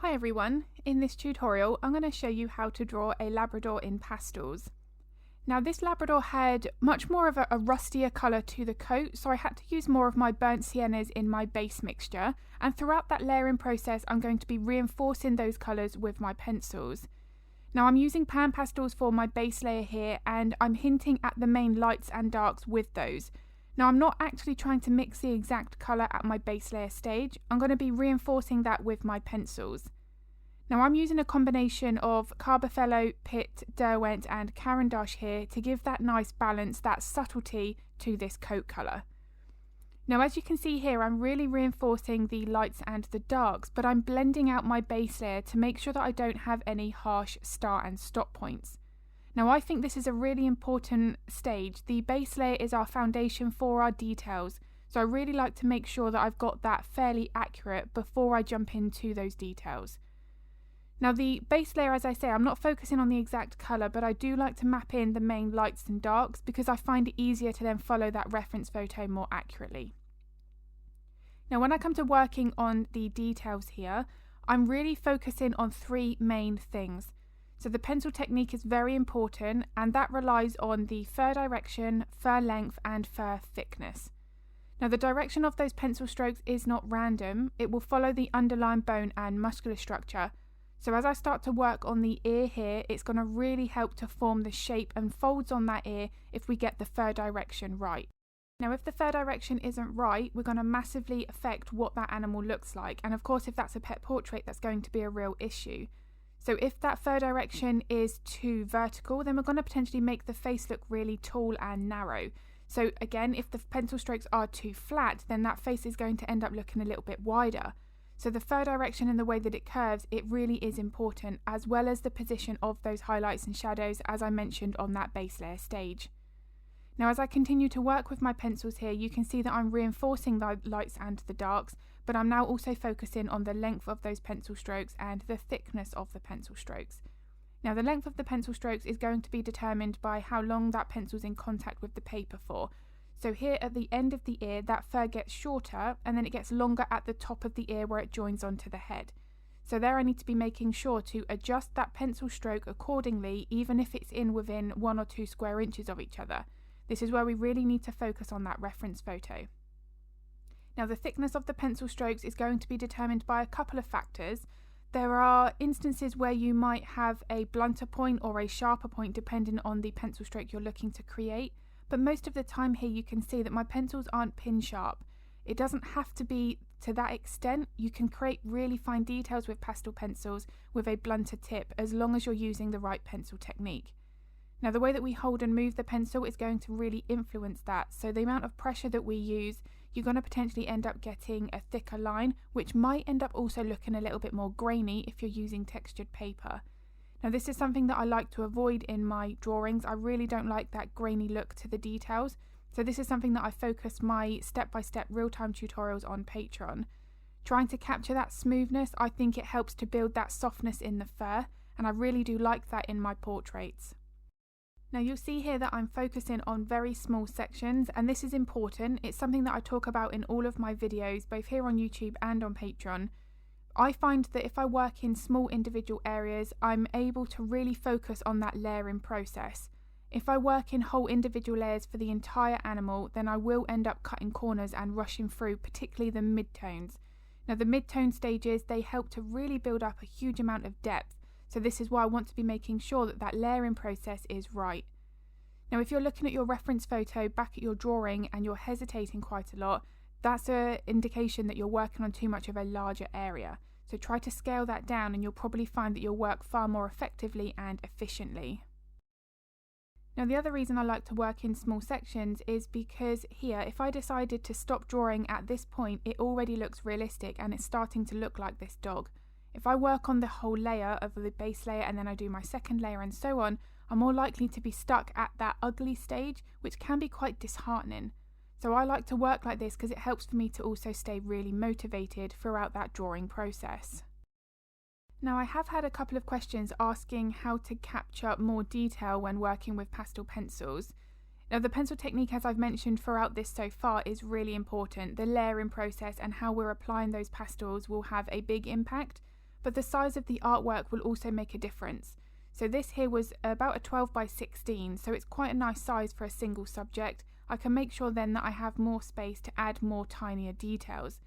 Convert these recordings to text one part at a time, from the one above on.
Hi everyone, in this tutorial I'm going to show you how to draw a Labrador in pastels. Now this Labrador had much more of a rustier colour to the coat, so I had to use more of my burnt siennas in my base mixture, and throughout that layering process I'm going to be reinforcing those colours with my pencils. Now I'm using pan pastels for my base layer here, and I'm hinting at the main lights and darks with those. Now I'm not actually trying to mix the exact colour at my base layer stage, I'm going to be reinforcing that with my pencils. Now I'm using a combination of Carbothello, Pitt, Derwent and Caran here to give that nice balance, that subtlety to this coat colour. Now as you can see here, I'm really reinforcing the lights and the darks, but I'm blending out my base layer to make sure that I don't have any harsh start and stop points. Now I think this is a really important stage. The base layer is our foundation for our details, so I really like to make sure that I've got that fairly accurate before I jump into those details. Now the base layer, as I say, I'm not focusing on the exact colour, but I do like to map in the main lights and darks because I find it easier to then follow that reference photo more accurately. Now when I come to working on the details here, I'm really focusing on three main things. So the pencil technique is very important, and that relies on the fur direction, fur length and fur thickness. Now the direction of those pencil strokes is not random, it will follow the underlying bone and muscular structure. So as I start to work on the ear here, it's going to really help to form the shape and folds on that ear if we get the fur direction right. Now if the fur direction isn't right, we're going to massively affect what that animal looks like, and of course if that's a pet portrait, that's going to be a real issue. So if that fur direction is too vertical, then we're going to potentially make the face look really tall and narrow. So again, if the pencil strokes are too flat, then that face is going to end up looking a little bit wider. So the fur direction and the way that it curves, it really is important, as well as the position of those highlights and shadows, as I mentioned on that base layer stage. Now as I continue to work with my pencils here, you can see that I'm reinforcing the lights and the darks, but I'm now also focusing on the length of those pencil strokes and the thickness of the pencil strokes. Now the length of the pencil strokes is going to be determined by how long that pencil's in contact with the paper for. So here at the end of the ear, that fur gets shorter and then it gets longer at the top of the ear where it joins onto the head. So there I need to be making sure to adjust that pencil stroke accordingly, even if it's in within 1 or 2 square inches of each other. This is where we really need to focus on that reference photo. Now the thickness of the pencil strokes is going to be determined by a couple of factors. There are instances where you might have a blunter point or a sharper point depending on the pencil stroke you're looking to create, but most of the time here you can see that my pencils aren't pin sharp. It doesn't have to be to that extent. You can create really fine details with pastel pencils with a blunter tip as long as you're using the right pencil technique. Now the way that we hold and move the pencil is going to really influence that, so the amount of pressure that we use, you're going to potentially end up getting a thicker line, which might end up also looking a little bit more grainy if you're using textured paper. Now this is something that I like to avoid in my drawings. I really don't like that grainy look to the details, so this is something that I focus my step-by-step real-time tutorials on Patreon. Trying to capture that smoothness, I think it helps to build that softness in the fur, and I really do like that in my portraits. Now you'll see here that I'm focusing on very small sections, and this is important. It's something that I talk about in all of my videos, both here on YouTube and on Patreon. I find that if I work in small individual areas, I'm able to really focus on that layering process. If I work in whole individual layers for the entire animal, then I will end up cutting corners and rushing through, particularly the mid-tones. Now the mid-tone stages, they help to really build up a huge amount of depth. So this is why I want to be making sure that that layering process is right. Now if you're looking at your reference photo back at your drawing and you're hesitating quite a lot, that's an indication that you're working on too much of a larger area. So try to scale that down and you'll probably find that you'll work far more effectively and efficiently. Now the other reason I like to work in small sections is because here, if I decided to stop drawing at this point, it already looks realistic and it's starting to look like this dog. If I work on the whole layer of the base layer and then I do my second layer and so on, I'm more likely to be stuck at that ugly stage, which can be quite disheartening. So I like to work like this because it helps for me to also stay really motivated throughout that drawing process. Now I have had a couple of questions asking how to capture more detail when working with pastel pencils. Now the pencil technique, as I've mentioned throughout this so far, is really important. The layering process and how we're applying those pastels will have a big impact. but the size of the artwork will also make a difference. So this here was about a 12 by 16, so it's quite a nice size for a single subject. I can make sure then that I have more space to add more tinier details.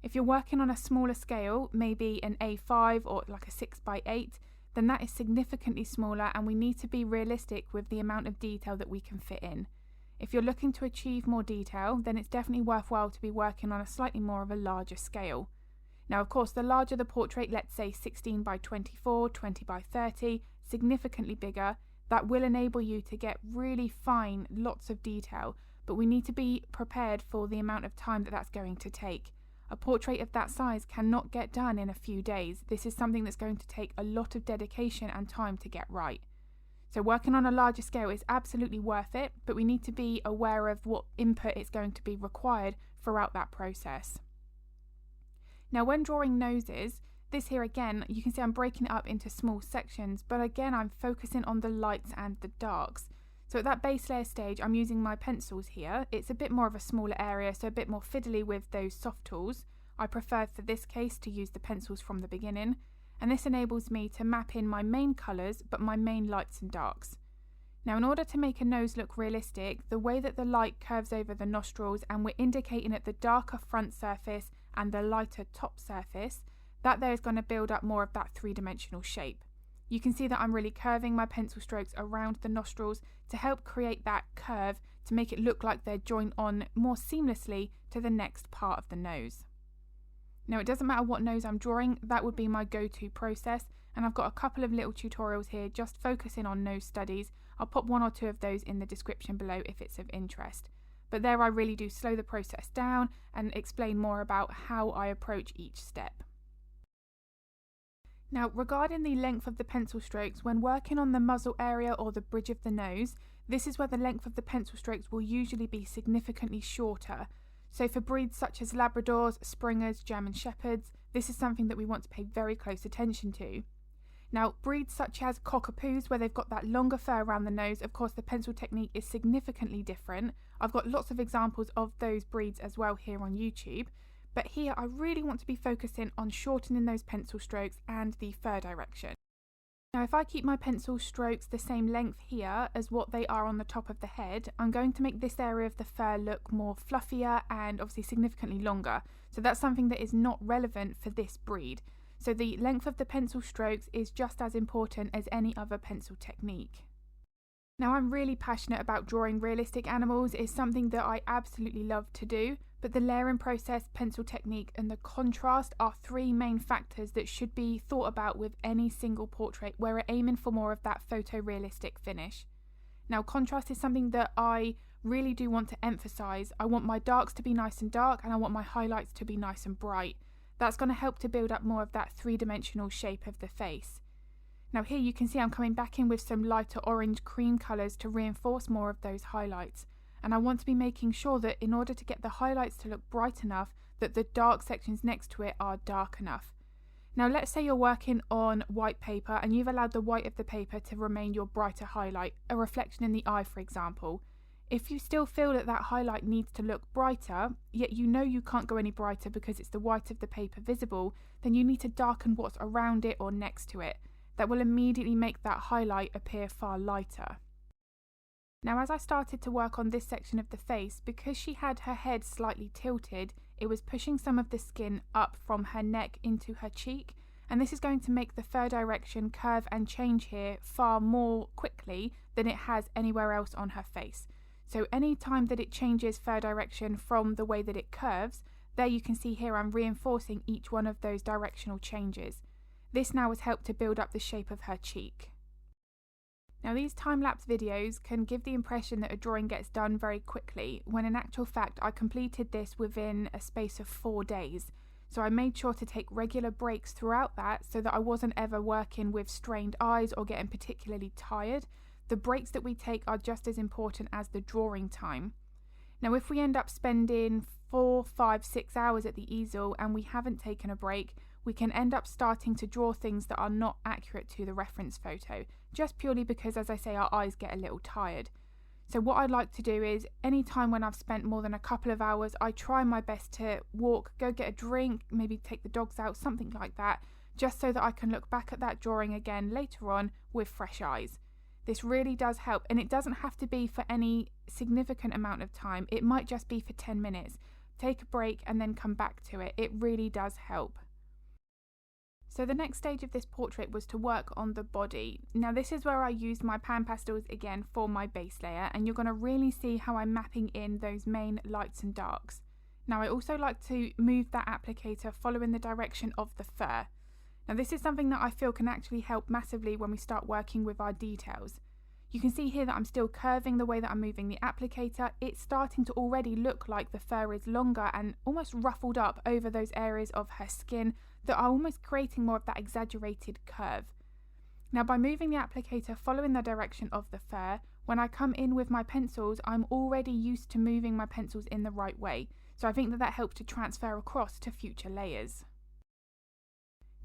If you're working on a smaller scale, maybe an A5 or like a 6 by 8, then that is significantly smaller, and we need to be realistic with the amount of detail that we can fit in. If you're looking to achieve more detail, then it's definitely worthwhile to be working on a slightly more of a larger scale. Now, of course, the larger the portrait, let's say 16 by 24, 20 by 30, significantly bigger, that will enable you to get really fine, lots of detail, but we need to be prepared for the amount of time that that's going to take. A portrait of that size cannot get done in a few days. This is something that's going to take a lot of dedication and time to get right. So working on a larger scale is absolutely worth it, but we need to be aware of what input is going to be required throughout that process. Now, when drawing noses, this here again, you can see I'm breaking it up into small sections, but again I'm focusing on the lights and the darks. So at that base layer stage, I'm using my pencils here. It's a bit more of a smaller area, so a bit more fiddly with those soft tools. I prefer for this case to use the pencils from the beginning, and this enables me to map in my main colours, but my main lights and darks. Now, in order to make a nose look realistic, the way that the light curves over the nostrils and we're indicating at the darker front surface and the lighter top surface, that there is going to build up more of that three-dimensional shape. You can see that I'm really curving my pencil strokes around the nostrils to help create that curve to make it look like they're joined on more seamlessly to the next part of the nose. Now, it doesn't matter what nose I'm drawing, that would be my go-to process, and I've got a couple of little tutorials here just focusing on nose studies. I'll pop one or two of those in the description below if it's of interest. But there I really do slow the process down and explain more about how I approach each step. Now, regarding the length of the pencil strokes, when working on the muzzle area or the bridge of the nose, this is where the length of the pencil strokes will usually be significantly shorter. So for breeds such as Labradors, Springers, German Shepherds, this is something that we want to pay very close attention to. Now, breeds such as Cockapoos, where they've got that longer fur around the nose, of course the pencil technique is significantly different. I've got lots of examples of those breeds as well here on YouTube. But here I really want to be focusing on shortening those pencil strokes and the fur direction. Now, if I keep my pencil strokes the same length here as what they are on the top of the head, I'm going to make this area of the fur look more fluffier and obviously significantly longer. So that's something that is not relevant for this breed. So the length of the pencil strokes is just as important as any other pencil technique. Now, I'm really passionate about drawing realistic animals. It's something that I absolutely love to do. But the layering process, pencil technique and the contrast are three main factors that should be thought about with any single portrait where we're aiming for more of that photorealistic finish. Now, contrast is something that I really do want to emphasise. I want my darks to be nice and dark and I want my highlights to be nice and bright. That's going to help to build up more of that three-dimensional shape of the face. Now here you can see I'm coming back in with some lighter orange cream colours to reinforce more of those highlights. And I want to be making sure that in order to get the highlights to look bright enough, that the dark sections next to it are dark enough. Now let's say you're working on white paper and you've allowed the white of the paper to remain your brighter highlight, a reflection in the eye for example. If you still feel that that highlight needs to look brighter, yet you know you can't go any brighter because it's the white of the paper visible, then you need to darken what's around it or next to it. That will immediately make that highlight appear far lighter. Now, as I started to work on this section of the face, because she had her head slightly tilted, it was pushing some of the skin up from her neck into her cheek, and this is going to make the fur direction curve and change here far more quickly than it has anywhere else on her face. So any time that it changes fur direction from the way that it curves, there you can see here I'm reinforcing each one of those directional changes. This now has helped to build up the shape of her cheek. Now, these time-lapse videos can give the impression that a drawing gets done very quickly, when in actual fact I completed this within a space of 4 days. So I made sure to take regular breaks throughout that so that I wasn't ever working with strained eyes or getting particularly tired. The breaks that we take are just as important as the drawing time. Now, if we end up spending 4, 5, 6 hours at the easel and we haven't taken a break, we can end up starting to draw things that are not accurate to the reference photo, just purely because, as I say, our eyes get a little tired. So what I'd like to do is, any time when I've spent more than a couple of hours, I try my best to walk, go get a drink, maybe take the dogs out, something like that, just so that I can look back at that drawing again later on with fresh eyes. This really does help, and it doesn't have to be for any significant amount of time. It might just be for 10 minutes. Take a break and then come back to it. It really does help. So the next stage of this portrait was to work on the body. Now this is where I used my pan pastels again for my base layer, and you're going to really see how I'm mapping in those main lights and darks. Now I also like to move that applicator following the direction of the fur. Now this is something that I feel can actually help massively when we start working with our details. You can see here that I'm still curving the way that I'm moving the applicator. It's starting to already look like the fur is longer and almost ruffled up over those areas of her skin that are almost creating more of that exaggerated curve. Now by moving the applicator following the direction of the fur, when I come in with my pencils, I'm already used to moving my pencils in the right way. So I think that that helps to transfer across to future layers.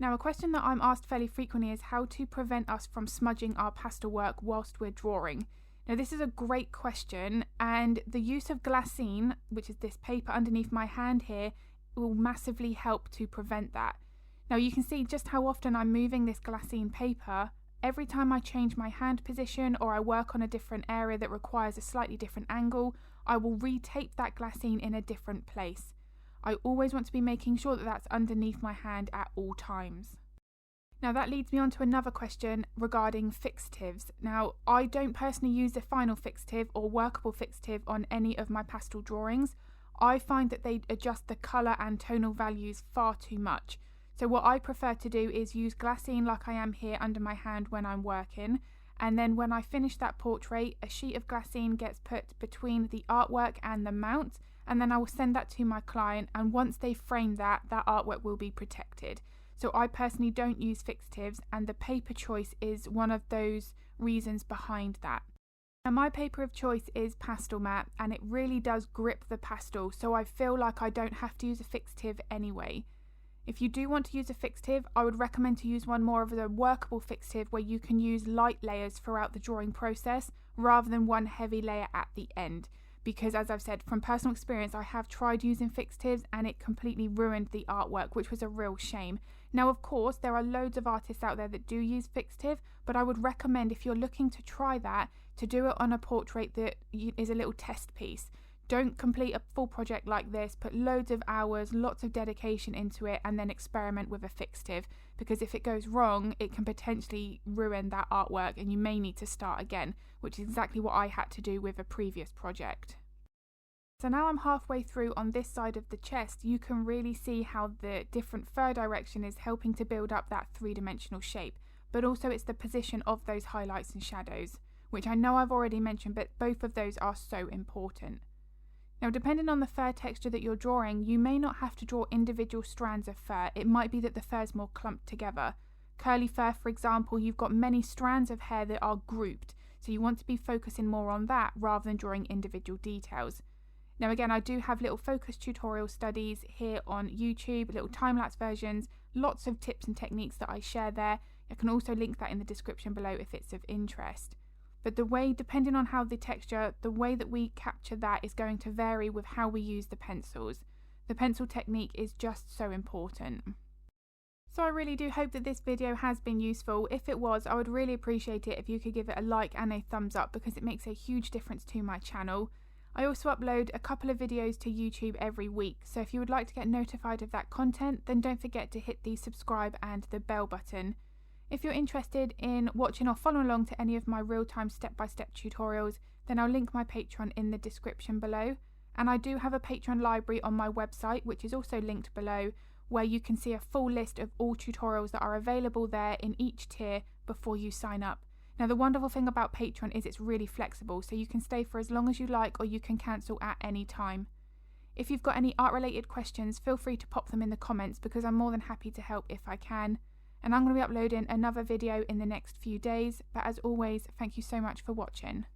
Now a question that I'm asked fairly frequently is how to prevent us from smudging our pastel work whilst we're drawing. Now this is a great question, and the use of glassine, which is this paper underneath my hand here, will massively help to prevent that. Now you can see just how often I'm moving this glassine paper. Every time I change my hand position or I work on a different area that requires a slightly different angle, I will retape that glassine in a different place. I always want to be making sure that that's underneath my hand at all times. Now that leads me on to another question regarding fixatives. Now I don't personally use a final fixative or workable fixative on any of my pastel drawings. I find that they adjust the colour and tonal values far too much. So what I prefer to do is use glassine like I am here under my hand when I'm working, and then when I finish that portrait, a sheet of glassine gets put between the artwork and the mount, and then I will send that to my client, and once they frame that artwork will be protected. So I personally don't use fixatives, and the paper choice is one of those reasons behind that. Now my paper of choice is Pastelmat, and it really does grip the pastel, so I feel like I don't have to use a fixative anyway. If you do want to use a fixative, I would recommend to use one more of a workable fixative where you can use light layers throughout the drawing process rather than one heavy layer at the end. Because as I've said, from personal experience, I have tried using fixatives and it completely ruined the artwork, which was a real shame. Now of course, there are loads of artists out there that do use fixative, but I would recommend if you're looking to try that, to do it on a portrait that is a little test piece. Don't complete a full project like this, put loads of hours, lots of dedication into it, and then experiment with a fixative, because if it goes wrong, it can potentially ruin that artwork and you may need to start again, which is exactly what I had to do with a previous project. So now I'm halfway through on this side of the chest. You can really see how the different fur direction is helping to build up that three-dimensional shape, but also it's the position of those highlights and shadows, which I know I've already mentioned, but both of those are so important. Now depending on the fur texture that you're drawing, you may not have to draw individual strands of fur. It might be that the fur is more clumped together. Curly fur, for example, you've got many strands of hair that are grouped, so you want to be focusing more on that rather than drawing individual details. Now again, I do have little focus tutorial studies here on YouTube, little time-lapse versions, lots of tips and techniques that I share there. I can also link that in the description below if it's of interest. But the way, depending on how the texture, the way that we capture that is going to vary with how we use the pencils. The pencil technique is just so important. So I really do hope that this video has been useful. If it was, I would really appreciate it if you could give it a like and a thumbs up, because it makes a huge difference to my channel. I also upload a couple of videos to YouTube every week, so if you would like to get notified of that content, then don't forget to hit the subscribe and the bell button. If you're interested in watching or following along to any of my real-time step-by-step tutorials, then I'll link my Patreon in the description below. And I do have a Patreon library on my website, which is also linked below, where you can see a full list of all tutorials that are available there in each tier before you sign up. Now the wonderful thing about Patreon is it's really flexible, so you can stay for as long as you like or you can cancel at any time. If you've got any art-related questions, feel free to pop them in the comments, because I'm more than happy to help if I can. And I'm going to be uploading another video in the next few days, but as always, thank you so much for watching.